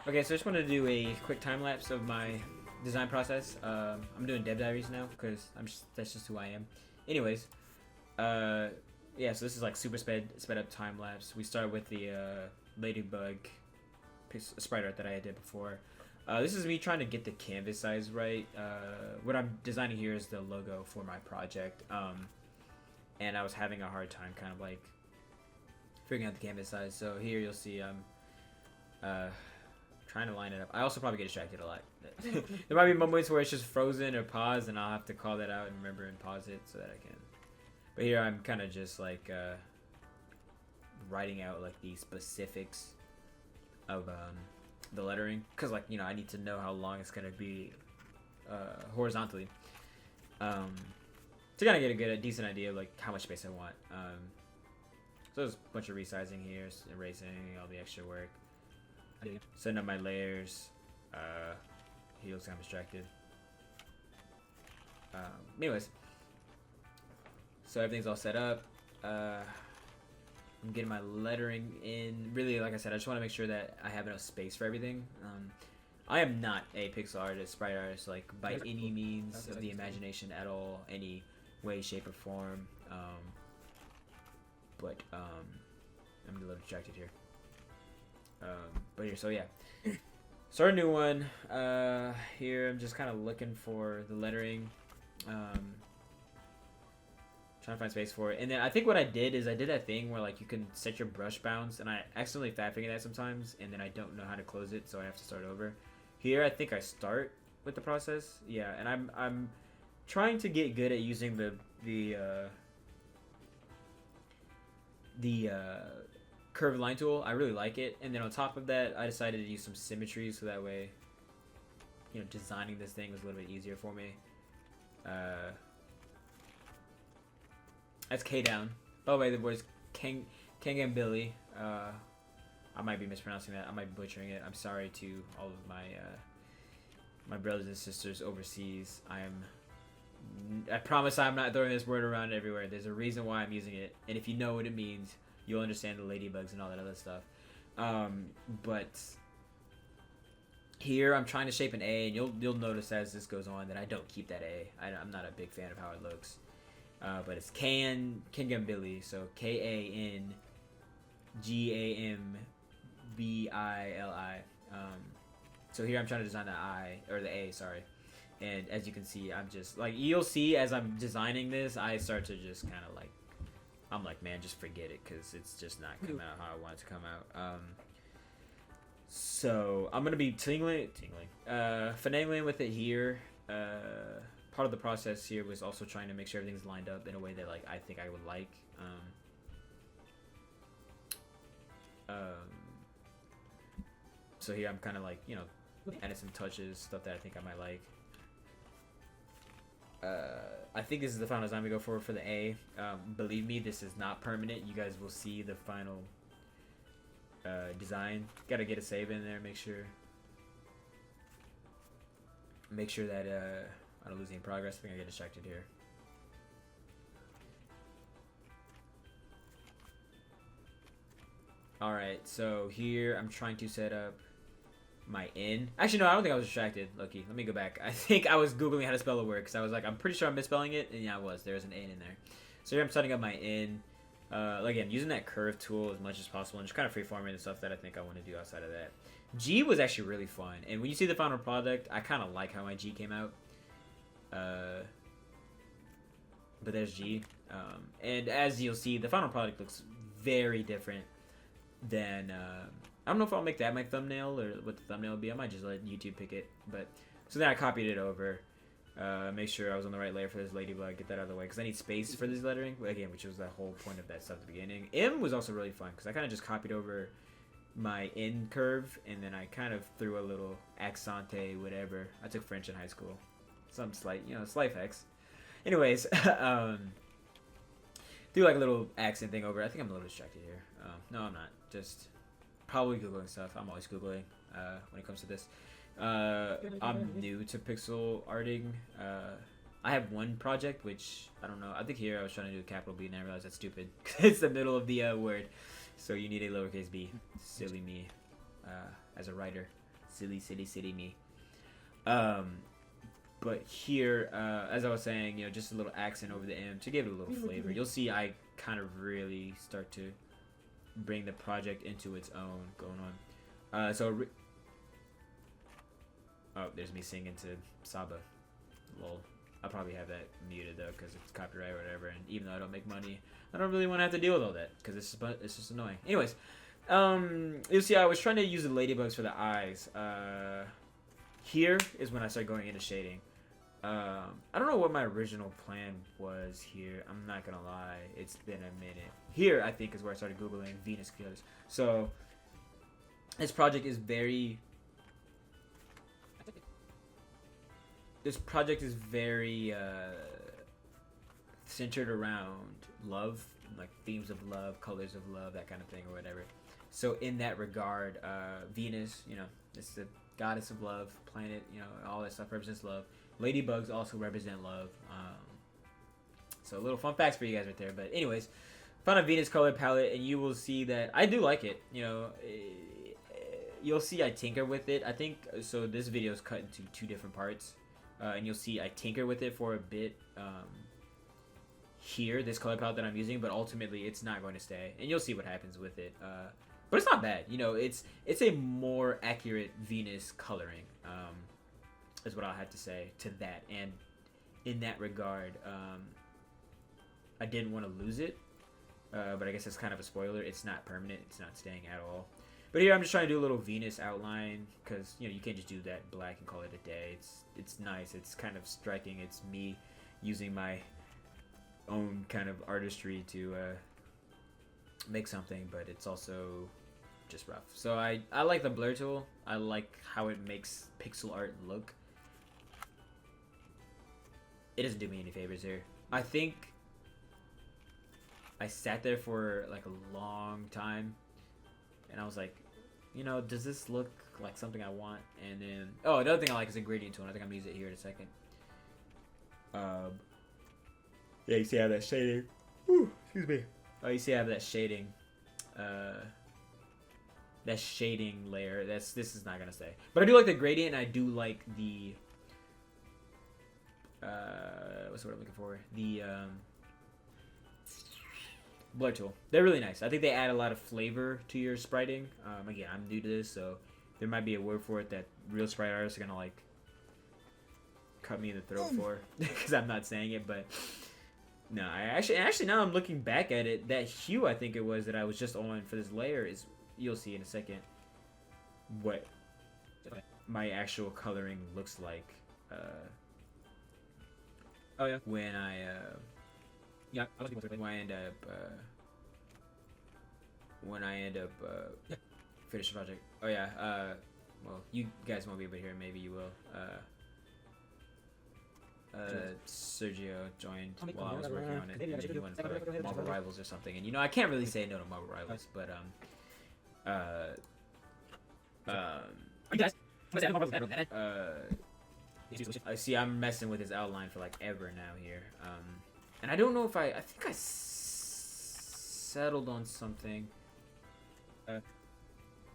Okay, so I just wanted to do a quick time lapse of my design process. I'm doing Dev Diaries now because that's just who I am. Anyways, yeah, so this is like super sped up time lapse. We start with the ladybug sprite art that I did before. This is me trying to get the canvas size right. What I'm designing here is the logo for my project, and I was having a hard time kind of like figuring out the canvas size. So here you'll see I'm trying to line it up. I also probably get distracted a lot. There might be moments where it's just frozen or paused, and I'll have to call that out and remember and pause it so that I can. But here I'm kind of just like writing out like the specifics of the lettering, because like, you know, I need to know how long it's gonna be horizontally, to kind of get a decent idea of like how much space I want. So there's a bunch of resizing here, erasing all the extra work, setting up my layers. He looks kind of distracted. Anyways, so everything's all set up. I'm getting my lettering in. Really, like I said, I just want to make sure that I have enough space for everything. I am not a pixel artist, sprite artist, like by any means of the imagination at all, any way, shape, or form. But I'm a little distracted here. But here, so yeah. Start a new one. Here I'm just kind of looking for the lettering. Trying to find space for it. And then I think what I did is I did that thing where like you can set your brush bounds, and I accidentally fat finger that sometimes, and then I don't know how to close it, so I have to start over. Here I think I start with the process. Yeah, and I'm trying to get good at using the curved line tool. I really like it. And then on top of that, I decided to use some symmetry, so that way, you know, designing this thing was a little bit easier for me. That's K down. By the way, the word is Kangambili. I might be mispronouncing that. I might be butchering it. I'm sorry to all of my brothers and sisters overseas. I promise I'm not throwing this word around everywhere. There's a reason why I'm using it, and if you know what it means, you'll understand the ladybugs and all that other stuff. But here I'm trying to shape an A, and you'll notice as this goes on that I don't keep that A. I'm not a big fan of how it looks. But it's Kangambili, so Kangambili. So here I'm trying to design the I, or the A, sorry. And as you can see, I'm just like, you'll see as I'm designing this, I start to just kind of like, I'm like, man, just forget it, because it's just not coming out how I want it to come out. So I'm gonna be finagling with it here. Part of the process here was also trying to make sure everything's lined up in a way that like I think I would like. So here I'm kind of like, you know, adding some touches, stuff that I think I might like. I think this is the final design we go for the A. Believe me, this is not permanent. You guys will see the final design. Gotta get a save in there. Make sure that I don't lose any progress. I think I get distracted here. Alright, so here I'm trying to set up my N. Actually, no, I don't think I was distracted. Loki, let me go back. I think I was Googling how to spell a word, because I was like, I'm pretty sure I'm misspelling it. And yeah, I was. There's an N in there. So here I'm setting up my N. Again, using that curve tool as much as possible, and just kind of freeforming the stuff that I think I want to do outside of that. G was actually really fun. And when you see the final product, I kind of like how my G came out. But there's G. And as you'll see, the final product looks very different than... I don't know if I'll make that my thumbnail or what the thumbnail will be. I might just let YouTube pick it. But so then I copied it over. Make sure I was on the right layer for this ladybug. Get that out of the way, because I need space for this lettering. Again, which was the whole point of that stuff at the beginning. M was also really fun, because I kind of just copied over my N curve, and then I kind of threw a little accente, whatever. I took French in high school. Some slight, you know, slight facts. Anyways, do like a little accent thing over it. I think I'm a little distracted here. No, I'm not. Just probably Googling stuff. I'm always Googling when it comes to this. I'm new to pixel arting. I have one project, which, I don't know. I think here I was trying to do a capital B, and I realized that's stupid. It's the middle of the word. So you need a lowercase b. Silly me as a writer. silly me. But here, as I was saying, just a little accent over the M to give it a little flavor. You'll see I kind of really start to bring the project into its own going on. Oh, there's me singing to Saba. Lol. I'll probably have that muted though because it's copyright or whatever. And even though I don't make money, I don't really want to have to deal with all that because it's just annoying. Anyways, you'll see I was trying to use the ladybugs for the eyes. Here is when I start going into shading. I don't know what my original plan was here. I'm not gonna lie, it's been a minute. Here, I think, is where I started googling Venus colors. So this project is very. Centered around love, like themes of love, colors of love, that kind of thing, or whatever. So in that regard, Venus, it's the goddess of love, planet, all that stuff represents love. Ladybugs also represent love. So little fun facts for you guys right there. But anyways, found a Venus color palette, and you will see that I do like it. You'll see I tinker with it. I think so. This video is cut into 2 different parts, and you'll see I tinker with it for a bit. Here, this color palette that I'm using, but ultimately it's not going to stay, and you'll see what happens with it. But it's not bad. It's a more accurate Venus coloring. Is what I'll have to say to that. And in that regard, I didn't want to lose it, but I guess it's kind of a spoiler. It's not permanent. It's not staying at all. But here I'm just trying to do a little Venus outline because you can't just do that black and call it a day. It's nice. It's kind of striking. It's me using my own kind of artistry to make something, but it's also just rough. So I like the blur tool. I like how it makes pixel art look. It doesn't do me any favors here. I think I sat there for like a long time and I was like, does this look like something I want? And then, another thing I like is a gradient tool, and I think I'm gonna use it here in a second. Yeah, you see I have that shading. Ooh, excuse me. Oh, you see I have that shading. That shading layer. This is not gonna stay. But I do like the gradient, and I do like the what's the word I'm looking for? The blur tool. They're really nice. I think they add a lot of flavor to your spriting. Again, I'm new to this, so there might be a word for it that real sprite artists are gonna like cut me in the throat for because I'm not saying it, but no, I actually now I'm looking back at it, that hue I think it was that I was just on for this layer is, you'll see in a second what my actual coloring looks like when I end up finish the project. Well, you guys won't be able to hear it, maybe you will. Sergio joined while I was working on it, and then he wanted to play like Marvel Rivals or something, and I can't really say no to Marvel Rivals, but I see I'm messing with his outline for like ever now here, and I don't know if I think I settled on something.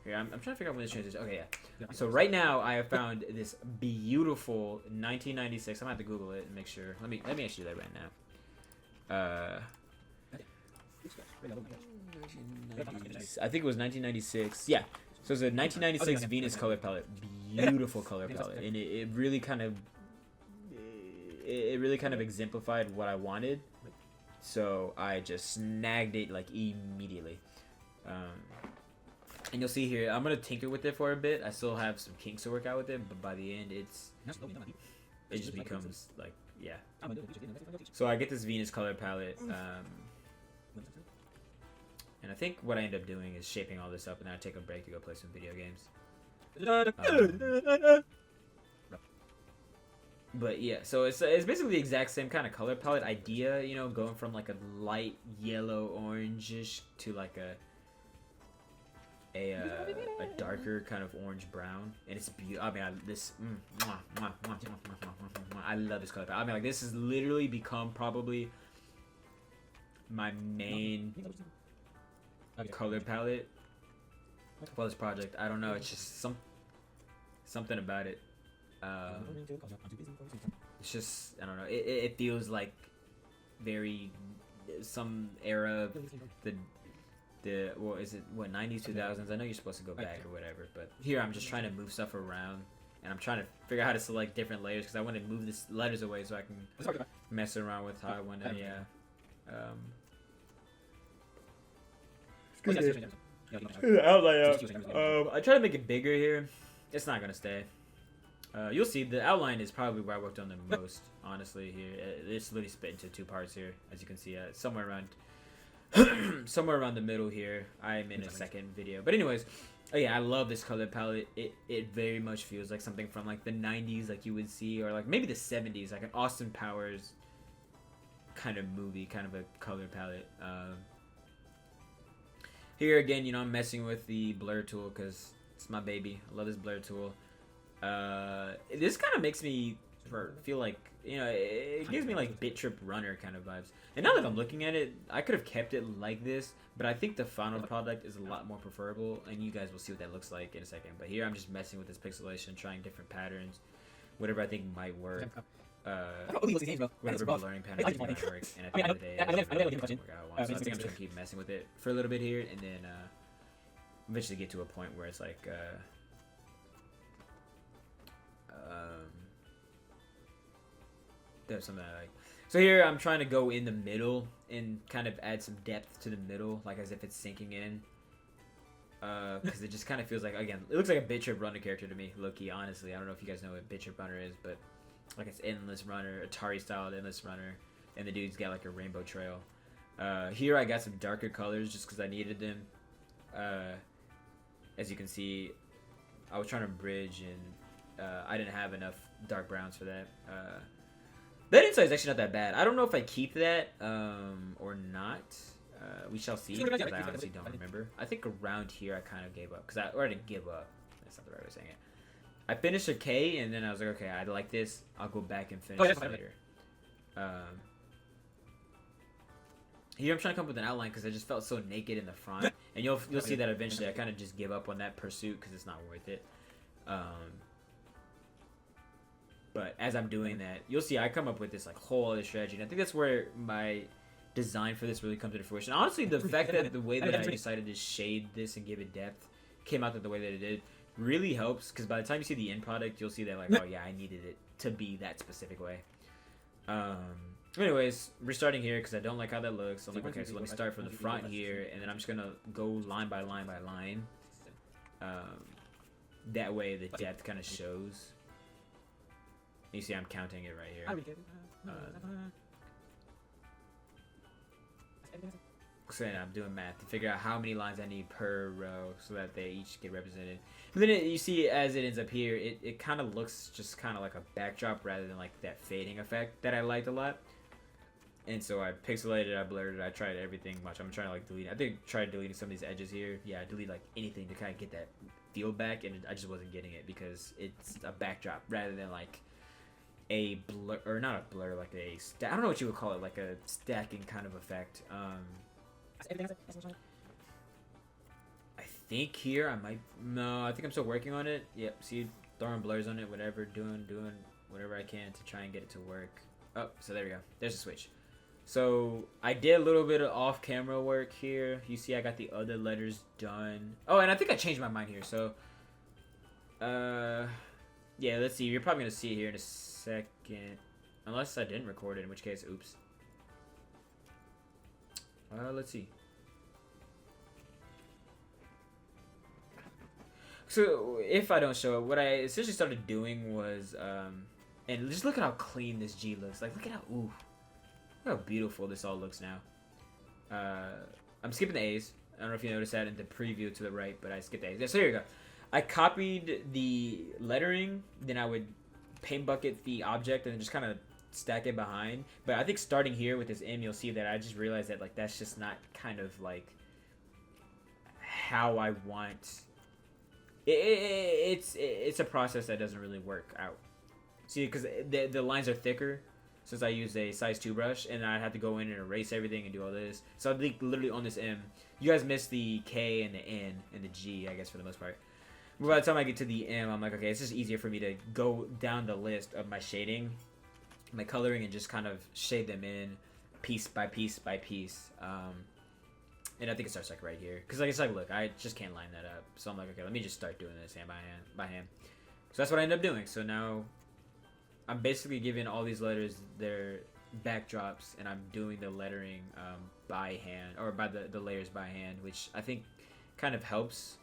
Here, I'm trying to figure out when this changes. Okay, yeah. So right now I have found this beautiful 1996. I'm gonna have to Google it and make sure. Let me actually do that right now. I think it was 1996. Yeah. So it's a 1996 Venus color palette. Beautiful color palette, and it really kind of exemplified what I wanted. So I just snagged it like immediately. And you'll see here, I'm gonna tinker with it for a bit. I still have some kinks to work out with it, but by the end, it just becomes like, yeah. So I get this Venus color palette, and I think what I end up doing is shaping all this up, and then I take a break to go play some video games. But yeah, so it's basically the exact same kind of color palette idea, going from like a light yellow orangish to like a darker kind of orange brown, and it's beautiful. I mean, I love this color palette. I mean, like, this has literally become probably my main color palette for this project. I don't know, it's just something about it. It's just, I don't know. It feels like very some era, the what is it? What 90s 2000s? I know you're supposed to go back or whatever, but here I'm just trying to move stuff around, and I'm trying to figure out how to select different layers because I want to move this letters away so I can mess around with how I want to. Yeah. The outline. I try to make it bigger here. It's not gonna stay. You'll see the outline is probably where I worked on the most. Honestly, here it's literally split into 2 parts here, as you can see. Somewhere around, somewhere around the middle here. I'm in a second video, but anyways, oh yeah, I love this color palette. It very much feels like something from like the 90s, like you would see, or like maybe the 70s, like an Austin Powers kind of movie, kind of a color palette. Here again, you know, I'm messing with the blur tool because it's my baby. I love this blur tool. This kind of makes me feel like, you know, it gives me like Bit Trip Runner kind of vibes. And now that I'm looking at it, I could have kept it like this, but I think the final product is a lot more preferable, and you guys will see what that looks like in a second. But here I'm just messing with this pixelation, trying different patterns, whatever I think might work. Whatever blurring pattern might work. And at the end of the day, I think I'm just gonna keep messing with it for a little bit here, and then eventually get to a point where it's like there's something I like. So here I'm trying to go in the middle and kind of add some depth to the middle, like as if it's sinking in. Because it just kind of feels like, again, it looks like a Bit Trip Runner character to me, low-key, honestly. I don't know if you guys know what Bit Trip Runner is, but like it's Endless Runner, Atari-styled Endless Runner, and the dude's got like a rainbow trail. Here I got some darker colors just because I needed them. As you can see, I was trying to bridge, and I didn't have enough dark browns for that. That inside is actually not that bad. I don't know if I keep that or not. We shall see, because I honestly don't remember. I think around here I kind of gave up, or I didn't give up. That's not the right way of saying it. I finished a K, and then I was like, okay, I like this. I'll go back and finish this later. Here I'm trying to come up with an outline because I just felt so naked in the front, and you'll see that eventually I kind of just give up on that pursuit because it's not worth it. But as I'm doing that, you'll see I come up with this like whole other strategy, and I think that's where my design for this really comes into fruition. Honestly, the fact that the way that I decided to shade this and give it depth came out the way that it did really helps, because by the time you see the end product, you'll see that like, oh yeah, I needed it to be that specific way. Anyways, restarting here because I don't like how that looks. So I'm like, okay, so let me start from the front here, and then I'm just gonna go line by line by line. That way the depth kind of shows. You see I'm counting it right here. So I'm doing math to figure out how many lines I need per row so that they each get represented. But then you see as it ends up here, it kind of looks just kind of like a backdrop rather than like that fading effect that I liked a lot. And so I pixelated, I blurred it, I tried everything. Watch, I'm trying to like delete. I think I tried deleting some of these edges here. Yeah, I delete like anything to kind of get that feel back, and I just wasn't getting it because it's a backdrop rather than like a blur, or not a blur, like a I don't know what you would call it, like a stacking kind of effect. I think here I might, no, I think I'm still working on it. Yep, see, throwing blurs on it, whatever, doing whatever I can to try and get it to work. Oh, so there we go. There's a switch. So I did a little bit of off-camera work here. You see I got the other letters done. Oh, and I think I changed my mind here. So, yeah, let's see. You're probably going to see it here in a second. Unless I didn't record it, in which case, oops. Let's see. So, if I don't show it, what I essentially started doing was, and just look at how clean this G looks. Like, look at how, ooh. Look how beautiful this all looks now. I'm skipping the A's. I don't know if you noticed that in the preview to the right, but I skipped the A's. Yeah, so here we go. I copied the lettering, then I would paint bucket the object and then just kind of stack it behind. But I think starting here with this M, you'll see that I just realized that like that's just not kind of like how I want. It's a process that doesn't really work out. See, because the lines are thicker since I used a size 2 brush, and I had to go in and erase everything and do all this. So I think literally on this M, you guys missed the K and the N and the G, I guess, for the most part. But by the time I get to the M, I'm like, okay, it's just easier for me to go down the list of my shading, my coloring, and just kind of shade them in piece by piece by piece. And I think it starts like right here, because like it's like, look, I just can't line that up. So I'm like, okay, let me just start doing this hand by hand. So that's what I end up doing. So now I'm basically giving all these letters their backdrops, and I'm doing the lettering by hand, or by the layers by hand, which I think kind of helps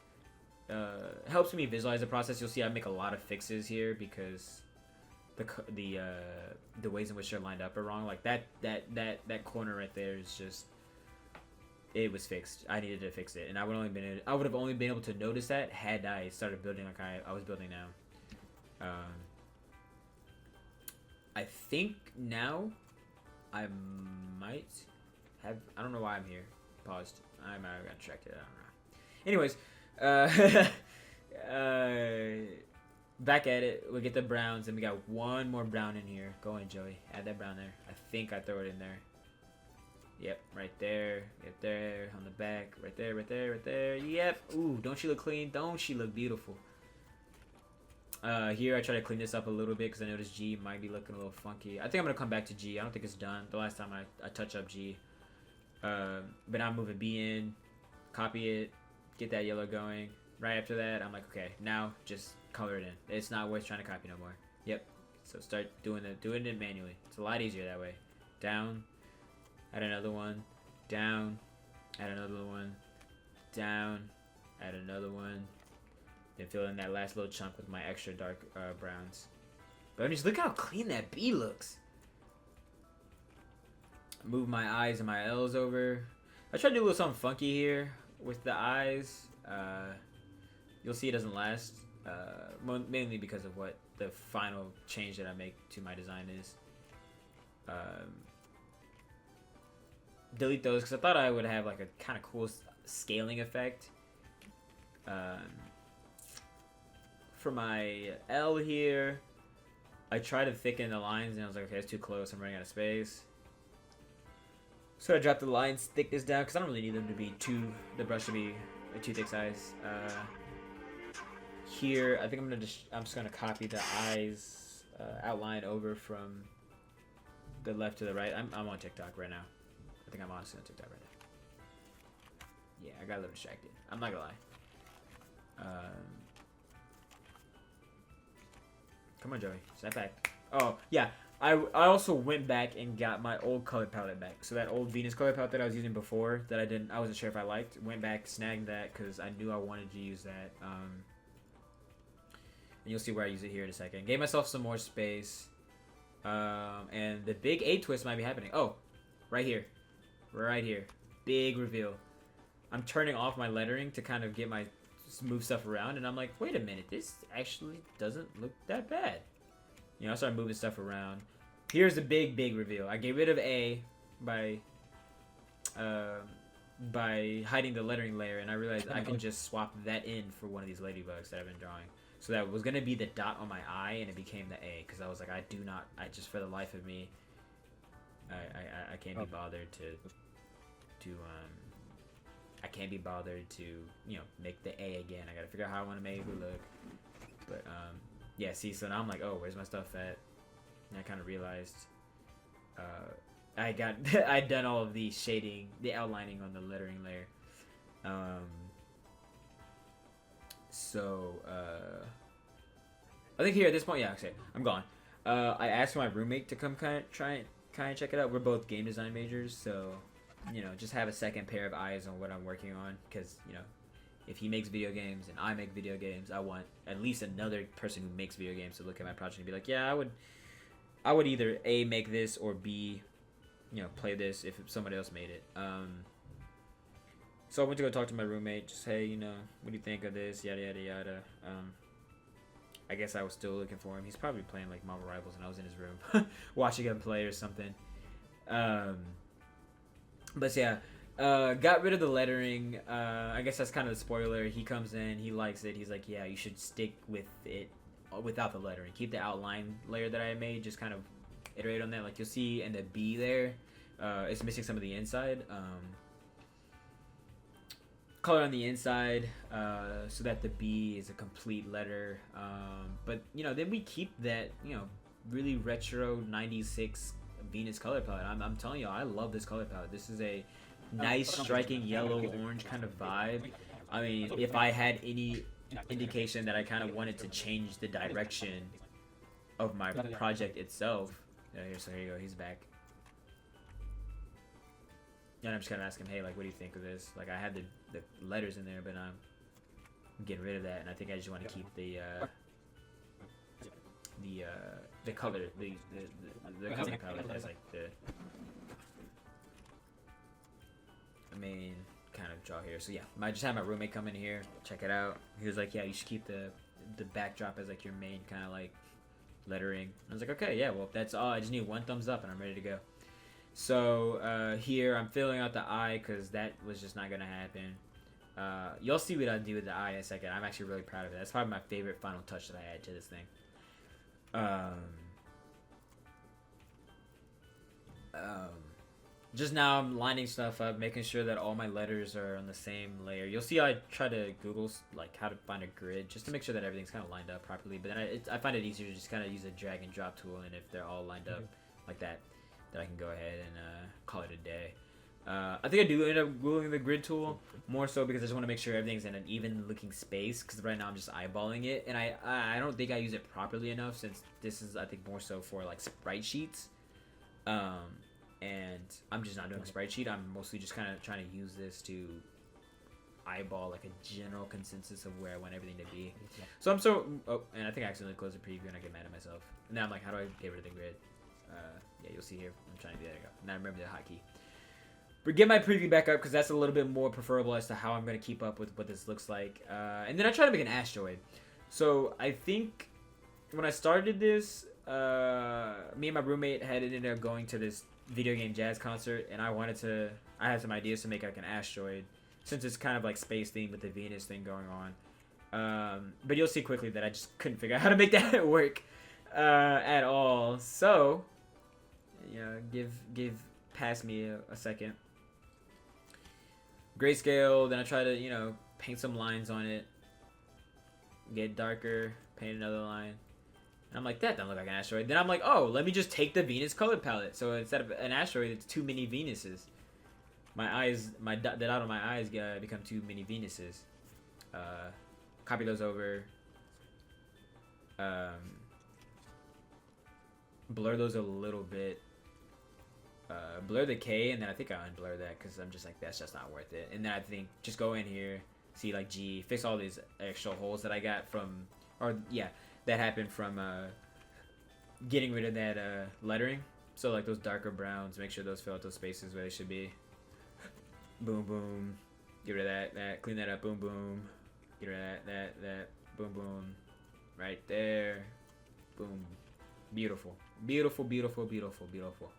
me visualize the process. You'll see I make a lot of fixes here because the ways in which they're lined up are wrong. Like that corner right there is just, it was fixed. I needed to fix it, and I would have only been able to notice that had I started building like I was building now. I think now I might have, I don't know why I'm here. Paused. I might have got distracted. I don't know. Anyways, back at it. We get the browns, and we got one more brown in here. Go in, Joey. Add that brown there. I think I throw it in there. Yep, right there. Right there. On the back. Right there, right there, right there. Yep. Ooh, don't she look clean? Don't she look beautiful? Here I try to clean this up a little bit because I noticed G might be looking a little funky. I think I'm going to come back to G. I don't think it's done. The last time I touch up G. But I'm moving B in. Copy it. Get that yellow going. Right after that, I'm like, okay, now just color it in. It's not worth trying to copy no more. Yep. So start doing it manually. It's a lot easier that way. Down. Add another one. Down. Add another one. Down. Add another one. Then fill in that last little chunk with my extra dark browns. But I mean, just look how clean that B looks. Move my I's and my L's over. I try to do a little something funky here with the I's. You'll see it doesn't last. Mainly because of what the final change that I make to my design is. Delete those because I thought I would have like a kind of cool scaling effect. For my L here, I try to thicken the lines, and I was like, okay, it's too close. I'm running out of space. So I dropped the lines thickness down because I don't really need them to be the brush to be too thick size. Here, I think I'm just gonna copy the eyes outline over from the left to the right. I'm on TikTok right now. I think I'm honestly on TikTok right now. Yeah, I got a little distracted. I'm not gonna lie. Come on, Joey. Step back. Oh, yeah. I also went back and got my old color palette back. So that old Venus color palette that I was using before that I wasn't sure if I liked. Went back, snagged that because I knew I wanted to use that. And you'll see where I use it here in a second. Gave myself some more space. And the big A twist might be happening. Oh, right here. Right here. Big reveal. I'm turning off my lettering to kind of get my move stuff around, and I'm like, wait a minute, this actually doesn't look that bad. You know, I started moving stuff around. Here's the big reveal. I get rid of A by hiding the lettering layer, and I realized I can just swap that in for one of these ladybugs that I've been drawing. So that was gonna be the dot on my eye, and it became the A because I was like, I just for the life of me, I can't be bothered to I can't be bothered to, make the A again. I gotta figure out how I want to make it look. But, yeah, see, so now I'm like, oh, where's my stuff at? And I kind of realized, I'd done all of the shading, the outlining on the lettering layer. I think here at this point, yeah, okay, I'm gone. I asked my roommate to come try and check it out. We're both game design majors, so... just have a second pair of eyes on what I'm working on, because, if he makes video games and I make video games, I want at least another person who makes video games to look at my project and be like, yeah, I would either A, make this, or B, play this if somebody else made it. So I went to go talk to my roommate, just, hey, what do you think of this, yada, yada, yada. I guess I was still looking for him. He's probably playing, like, Marvel Rivals, and I was in his room watching him play or something. But yeah, got rid of the lettering. I guess that's kind of the spoiler. He comes in, he likes it. He's like, yeah, you should stick with it without the lettering. Keep the outline layer that I made. Just kind of iterate on that. Like you'll see in the B there, it's missing some of the inside. color on the inside so that the B is a complete letter. But you know, then we keep that, you know, really retro 96 Venus color palette. I'm telling you, I love this color palette. This is a nice striking yellow orange kind of vibe. I mean, if I had any indication that I kind of wanted to change the direction of my project itself. So here you go, he's back. And I'm just gonna ask him, hey, like, what do you think of this? Like, I had the letters in there, but I'm getting rid of that, and I think I just want to keep the color, the color palette as like the main kind of draw here. So yeah, I just had my roommate come in here, check it out. He was like, yeah, you should keep the backdrop as like your main kind of like lettering. I was like, okay, yeah, well, if that's all, I just need one thumbs up and I'm ready to go. So here I'm filling out the eye because that was just not gonna happen. You'll see what I do with the eye in a second. I'm actually really proud of it. That's probably my favorite final touch that I add to this thing. Just now I'm lining stuff up, making sure that all my letters are on the same layer. You'll see I try to Google like how to find a grid just to make sure that everything's kind of lined up properly. But then I find it easier to just kind of use a drag and drop tool, and if they're all lined up like that, then I can go ahead and call it a day. I think I do end up Googling the grid tool more so because I just want to make sure everything's in an even looking space, because right now I'm just eyeballing it, and I don't think I use it properly enough, since this is, I think, more so for like sprite sheets. And I'm just not doing a sprite sheet. I'm mostly just kind of trying to use this to eyeball like a general consensus of where I want everything to be. So I'm and I think I accidentally closed the preview and I get mad at myself. And now I'm like, how do I get rid of the grid? Yeah, you'll see here. I'm trying to do that. There you go. Now I remember the hotkey. But get my preview back up because that's a little bit more preferable as to how I'm going to keep up with what this looks like. And then I try to make an asteroid. So I think when I started this, me and my roommate had ended up going to this video game jazz concert, and I had some ideas to make like an asteroid, since it's kind of like space themed with the Venus thing going on. But you'll see quickly that I just couldn't figure out how to make that work at all. So, you know, give past me a second. Grayscale, then I try to, you know, paint some lines on it, get darker, paint another line. And I'm like, that doesn't look like an asteroid. Then I'm like, oh, let me just take the Venus color palette. So instead of an asteroid, it's too many Venuses. My eyes, the dot on my eyes become too many Venuses. Copy those over. Blur those a little bit. Blur the K, and then I think I unblur that because I'm just like, that's just not worth it. And then I think just go in here, see like G, fix all these extra holes that I got from, that happened from getting rid of that lettering. So like those darker browns, make sure those fill out those spaces where they should be. Boom, boom. Get rid of that. Clean that up. Boom, boom. Get rid of that. Boom, boom. Right there. Boom. Beautiful. Beautiful, beautiful, beautiful, beautiful.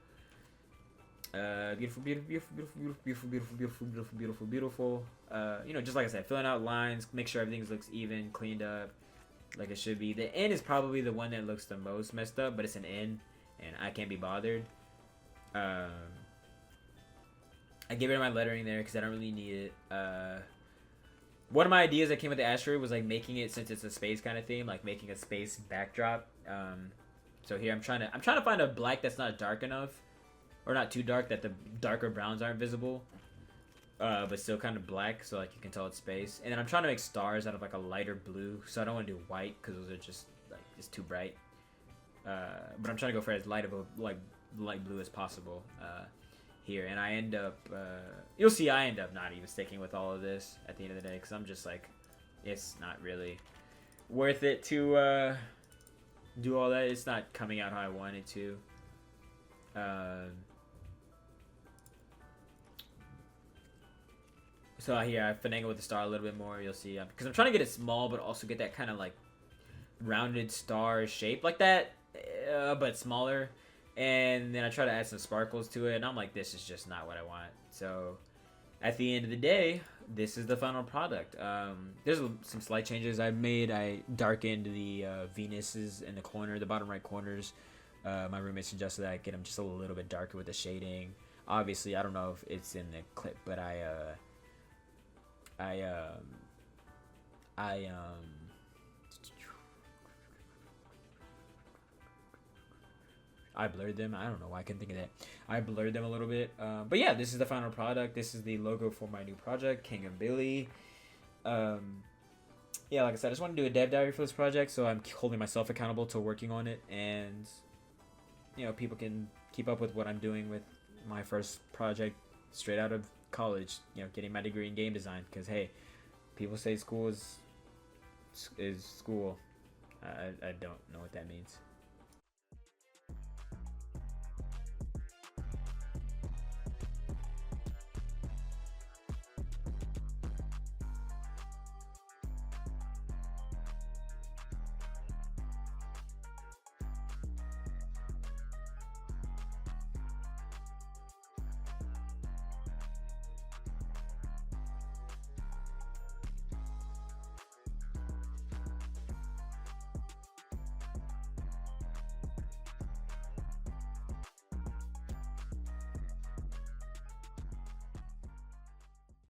Beautiful. You know, just like I said, filling out lines, make sure everything looks even, cleaned up, like it should be. The N is probably the one that looks the most messed up, but it's an N, and I can't be bothered. I get rid of my lettering there because I don't really need it. One of my ideas that came with the asteroid was like making it, since it's a space kind of theme, like making a space backdrop. So here I'm trying to find a black that's not dark enough, or not too dark that the darker browns aren't visible, but still kind of black, so like you can tell it's space. And then I'm trying to make stars out of like a lighter blue, so I don't want to do white because those are just like it's too bright. But I'm trying to go for as light blue as possible here, and I end up you'll see I end up not even sticking with all of this at the end of the day, because I'm just like, it's not really worth it to do all that. It's not coming out how I want it to. So here I finagle with the star a little bit more. You'll see, because I'm trying to get it small, but also get that kind of like rounded star shape like that, but smaller. And then I try to add some sparkles to it, and I'm like, this is just not what I want. So at the end of the day, this is the final product. There's some slight changes I've made. I darkened the Venuses in the corner, the bottom right corners. My roommate suggested that I get them just a little bit darker with the shading. Obviously, I don't know if it's in the clip, but I I I I blurred them. I don't know why I couldn't think of that. I blurred them a little bit. But yeah, this is the final product. This is the logo for my new project, Kangambili. Yeah, like I said, I just want to do a dev diary for this project, so I'm holding myself accountable to working on it, and people can keep up with what I'm doing with my first project straight out of college. Getting my degree in game design. Because hey, people say school is school. I don't know what that means.